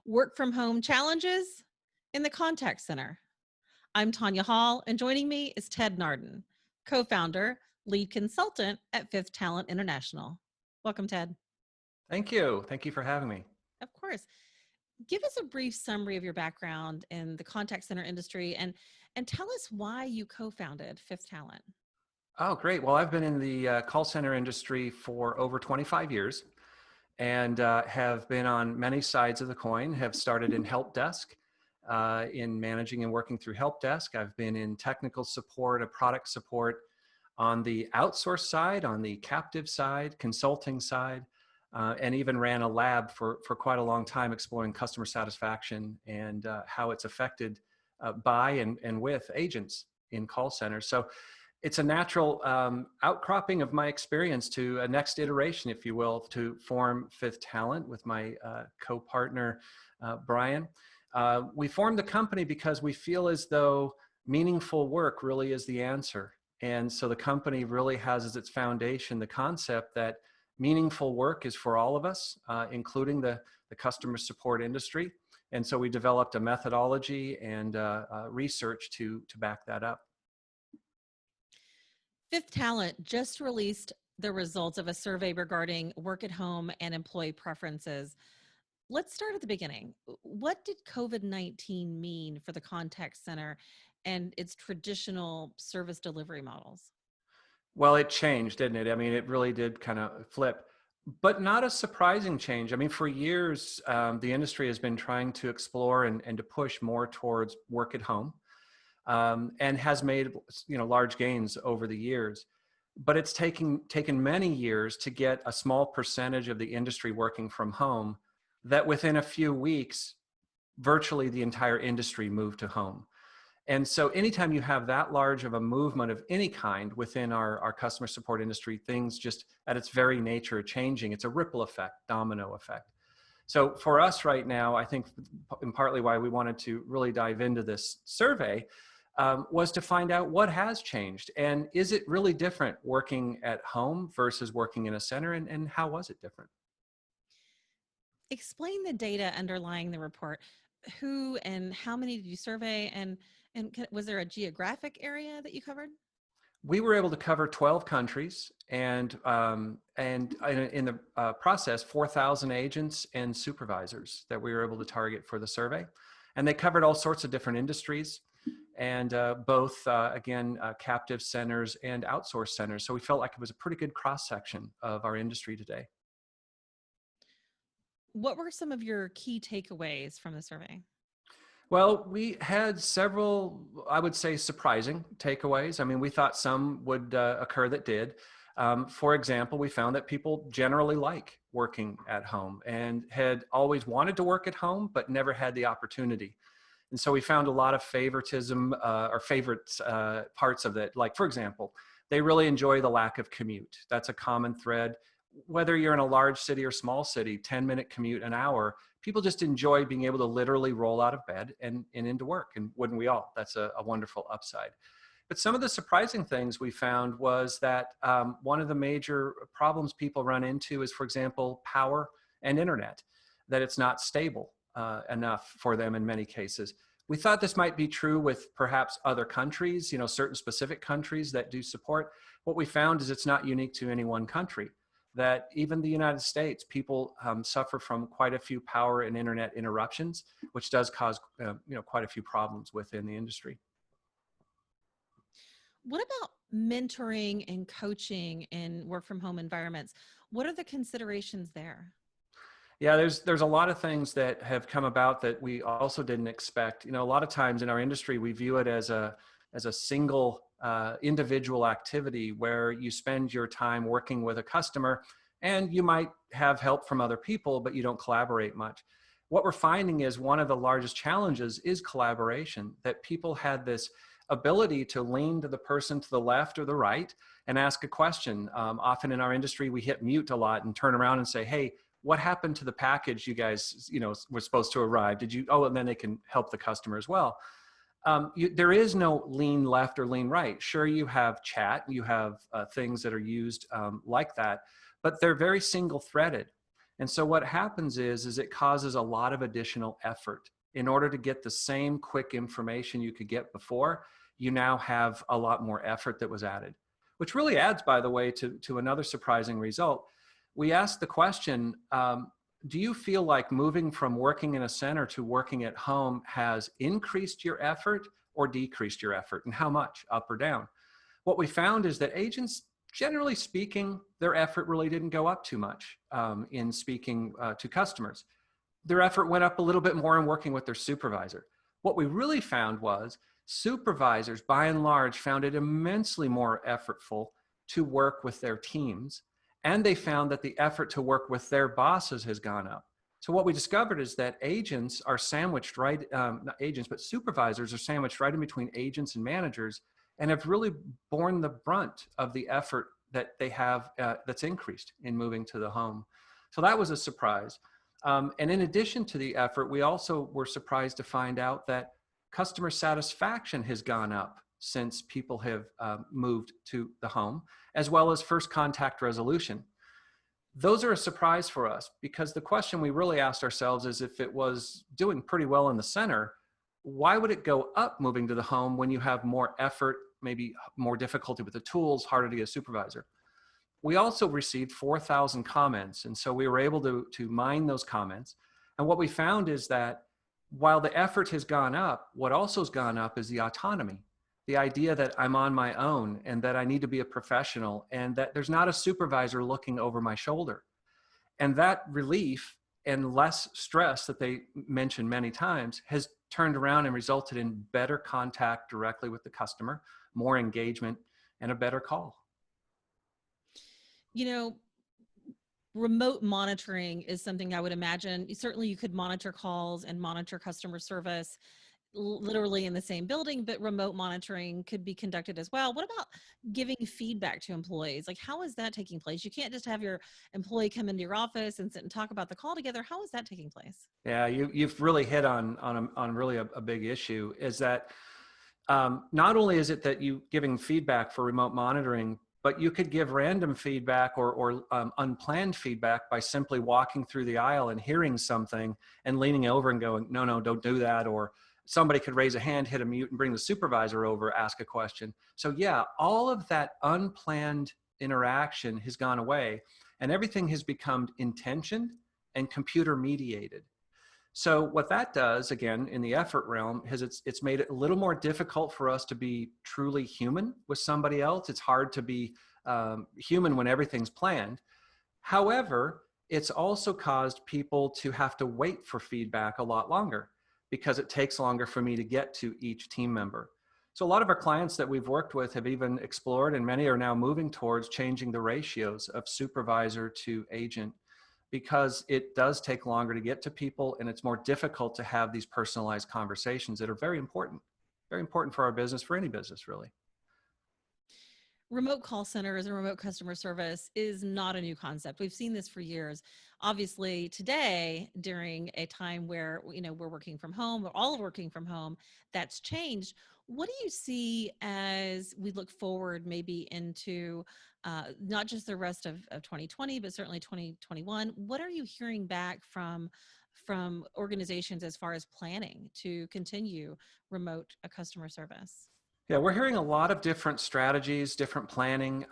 Work from home challenges in the contact center. I'm Tonya Hall, and joining me is Ted Nardin, co founder, lead consultant at Fifth Talent International. Welcome, Ted. Thank you. Thank you for having me. Of course. Give us a brief summary of your background in the contact center industry and tell us why you co founded Fifth Talent. Oh, great. Well, I've been in the call center industry for over 25 years and have been on many sides of the coin. Have started in help desk, in managing and working through help desk. I've been in technical support, a product support on the outsource side, on the captive side, consulting side, and even ran a lab for quite a long time exploring customer satisfaction and how it's affected by and with agents in call centers. So it's a natural outcropping of my experience to a next iteration, if you will, to form Fifth Talent with my co-partner, Brian. We formed the company because we feel as though meaningful work really is the answer. And so the company really has as its foundation the concept that meaningful work is for all of us, including the customer support industry. And so we developed a methodology and research to back that up. Fifth Talent just released the results of a survey regarding work at home and employee preferences. Let's start at the beginning. What did COVID-19 mean for the contact center and its traditional service delivery models? Well, it changed, didn't it? I mean, it really did kind of flip, but not a surprising change. I mean, for years, the industry has been trying to explore and to push more towards work at home, and has made large gains over the years. But it's taken many years to get a small percentage of the industry working from home. That within a few weeks, virtually the entire industry moved to home. And so anytime you have that large of a movement of any kind within our customer support industry, things just at its very nature are changing. It's a ripple effect, domino effect. So for us right now, I think and partly why we wanted to really dive into this survey was to find out what has changed. And is it really different working at home versus working in a center? And how was it different? Explain the data underlying the report. Who and how many did you survey, and was there a geographic area that you covered? We were able to cover 12 countries and in the process, 4,000 agents and supervisors that we were able to target for the survey. And they covered all sorts of different industries and both, again, captive centers and outsourced centers. So we felt like it was a pretty good cross-section of our industry today. What were some of your key takeaways from the survey? Well, we had several, I would say, surprising takeaways. I mean, we thought some would occur that did. For example, we found that people generally like working at home and had always wanted to work at home, but never had the opportunity. And so we found a lot of favoritism or favorite parts of it. Like, for example, they really enjoy the lack of commute. That's a common thread. Whether you're in a large city or small city, 10-minute commute, an hour, people just enjoy being able to literally roll out of bed and into work. And wouldn't we all? That's a wonderful upside. But some of the surprising things we found was that one of the major problems people run into is, for example, power and internet, that it's not stable enough for them in many cases. We thought this might be true with perhaps other countries, certain specific countries that do support. What we found is it's not unique to any one country, that even the United States, people suffer from quite a few power and internet interruptions, which does cause quite a few problems within the industry. What about mentoring and coaching in work from home environments? What are the considerations there? Yeah, there's a lot of things that have come about that we also didn't expect. A lot of times in our industry, we view it as a single individual activity where you spend your time working with a customer and you might have help from other people, but you don't collaborate much. What we're finding is one of the largest challenges is collaboration, that people had this ability to lean to the person to the left or the right and ask a question. Often in our industry, we hit mute a lot and turn around and say, hey, what happened to the package you guys, were supposed to arrive? Did you, oh, and then they can help the customer as well. There is no lean left or lean right. Sure, you have chat, you have things that are used like that, but they're very single threaded. And so what happens is it causes a lot of additional effort. In order to get the same quick information you could get before, you now have a lot more effort that was added, which really adds, by the way, to another surprising result. We asked the question, do you feel like moving from working in a center to working at home has increased your effort or decreased your effort, and how much, up or down? What we found is that agents, generally speaking, their effort really didn't go up too much in speaking to customers. Their effort went up a little bit more in working with their supervisor. What we really found was supervisors, by and large, found it immensely more effortful to work with their teams. And they found that the effort to work with their bosses has gone up. So what we discovered is that agents are sandwiched right, not agents, but supervisors are sandwiched right in between agents and managers, and have really borne the brunt of the effort that they have that's increased in moving to the home. So that was a surprise. And in addition to the effort, we also were surprised to find out that customer satisfaction has gone up since people have moved to the home, as well as first contact resolution. Those are a surprise for us, because the question we really asked ourselves is, if it was doing pretty well in the center, why would it go up moving to the home when you have more effort, maybe more difficulty with the tools, harder to get a supervisor? We also received 4,000 comments, and so we were able to mine those comments. And what we found is that while the effort has gone up, what also has gone up is the autonomy. The idea that I'm on my own and that I need to be a professional and that there's not a supervisor looking over my shoulder. And that relief and less stress that they mentioned many times has turned around and resulted in better contact directly with the customer, more engagement, and a better call. You know, remote monitoring is something I would imagine. Certainly, you could monitor calls and monitor customer service literally in the same building, but remote monitoring could be conducted as well. What about giving feedback to employees? Like, how is that taking place? You can't just have your employee come into your office and sit and talk about the call together. How is that taking place? Yeah, you've really hit on really a big issue. Is that not only is it that you giving feedback for remote monitoring, but you could give random feedback or unplanned feedback by simply walking through the aisle and hearing something and leaning over and going, no, no, don't do that. Or somebody could raise a hand, hit a mute, and bring the supervisor over, ask a question. So yeah, all of that unplanned interaction has gone away, and everything has become intentioned and computer mediated. So what that does, again, in the effort realm, is it's made it a little more difficult for us to be truly human with somebody else. It's hard to be human when everything's planned. However, it's also caused people to have to wait for feedback a lot longer, because it takes longer for me to get to each team member. So a lot of our clients that we've worked with have even explored, and many are now moving towards changing the ratios of supervisor to agent, because it does take longer to get to people, and it's more difficult to have these personalized conversations that are very important for our business, for any business, really. Remote call centers and remote customer service is not a new concept. We've seen this for years. Obviously, today, during a time where we're working from home, we're all working from home, that's changed. What do you see as we look forward maybe into not just the rest of 2020, but certainly 2021? What are you hearing back from organizations as far as planning to continue remote customer service? Yeah, we're hearing a lot of different strategies, different planning,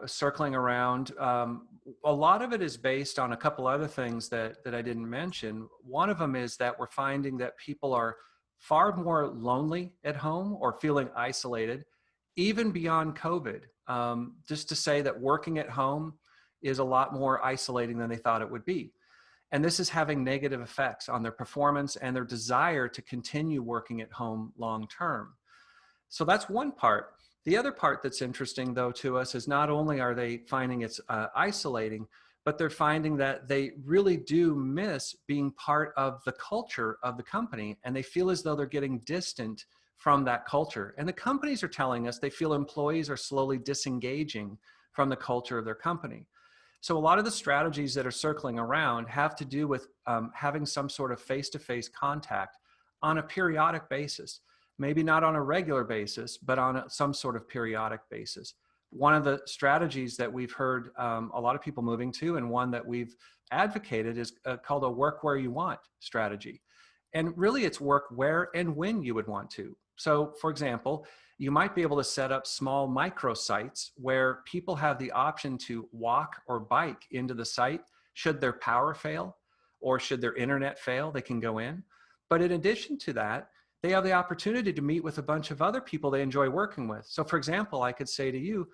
circling around. A lot of it is based on a couple other things that I didn't mention. One of them is that we're finding that people are far more lonely at home or feeling isolated, even beyond COVID. Just to say that working at home is a lot more isolating than they thought it would be. And this is having negative effects on their performance and their desire to continue working at home long term. So that's one part. The other part that's interesting, though, to us is not only are they finding it's isolating, but they're finding that they really do miss being part of the culture of the company, and they feel as though they're getting distant from that culture. And the companies are telling us they feel employees are slowly disengaging from the culture of their company. So a lot of the strategies that are circling around have to do with having some sort of face-to-face contact on a periodic basis. Maybe not on a regular basis, but on some sort of periodic basis. one of the strategies that we've heard a lot of people moving to, and one that we've advocated, is called a work where you want strategy. And really, it's work where and when you would want to. So, for example, you might be able to set up small microsites where people have the option to walk or bike into the site should their power fail or should their internet fail, they can go in. But in addition to that, they have the opportunity to meet with a bunch of other people they enjoy working with. So, for example, I could say to you,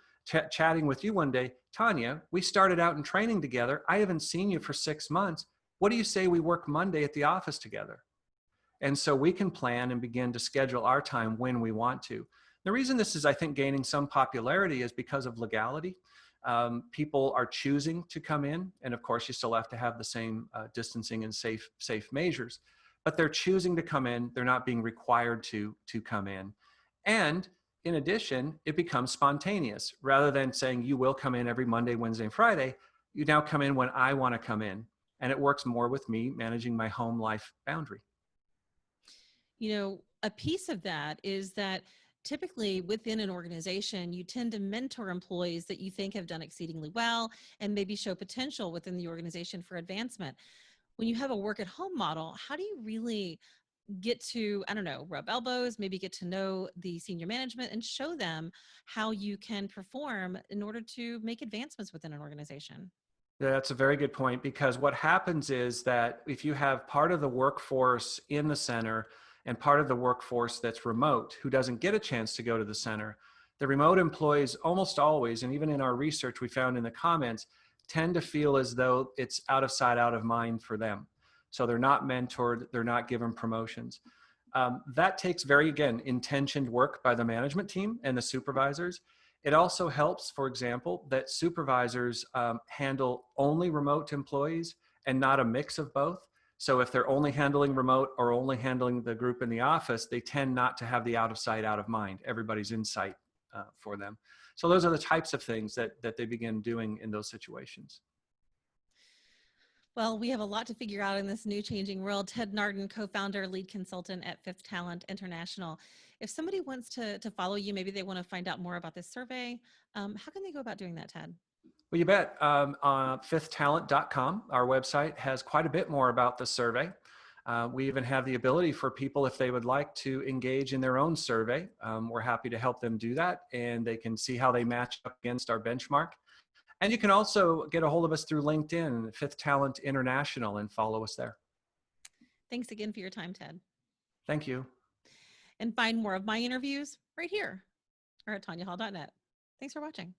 chatting with you one day, Tonya, we started out in training together. I haven't seen you for 6 months. What do you say we work Monday at the office together? And so we can plan and begin to schedule our time when we want to. The reason this is, I think, gaining some popularity is because of legality. People are choosing to come in, and of course, you still have to have the same distancing and safe measures. But they're choosing to come in. They're not being required to come in. And in addition, it becomes spontaneous. Rather than saying you will come in every Monday, Wednesday, and Friday, you now come in when I want to come in. And it works more with me managing my home life boundary. A piece of that is that typically within an organization, you tend to mentor employees that you think have done exceedingly well and maybe show potential within the organization for advancement. When you have a work at home model, how do you really get to, I don't know, rub elbows, maybe get to know the senior management and show them how you can perform in order to make advancements within an organization? Yeah, that's a very good point, because what happens is that if you have part of the workforce in the center and part of the workforce that's remote who doesn't get a chance to go to the center, the remote employees almost always, and even in our research we found in the comments, tend to feel as though it's out of sight, out of mind for them. So they're not mentored, they're not given promotions. That takes very, again, intentioned work by the management team and the supervisors. It also helps, for example, that supervisors handle only remote employees and not a mix of both. So if they're only handling remote or only handling the group in the office, they tend not to have the out of sight, out of mind. Everybody's in sight for them. So those are the types of things that they begin doing in those situations. Well, we have a lot to figure out in this new changing world. Ted Nardin, co-founder, lead consultant at Fifth Talent International. If somebody wants to follow you, maybe they want to find out more about this survey, how can they go about doing that, Ted? Well, you bet. Fifthtalent.com, our website, has quite a bit more about the survey. We even have the ability for people, if they would like to engage in their own survey, we're happy to help them do that, and they can see how they match up against our benchmark. And you can also get a hold of us through LinkedIn, Fifth Talent International, and follow us there. Thanks again for your time, Ted. Thank you. And find more of my interviews right here or at tonyahall.net. Thanks for watching.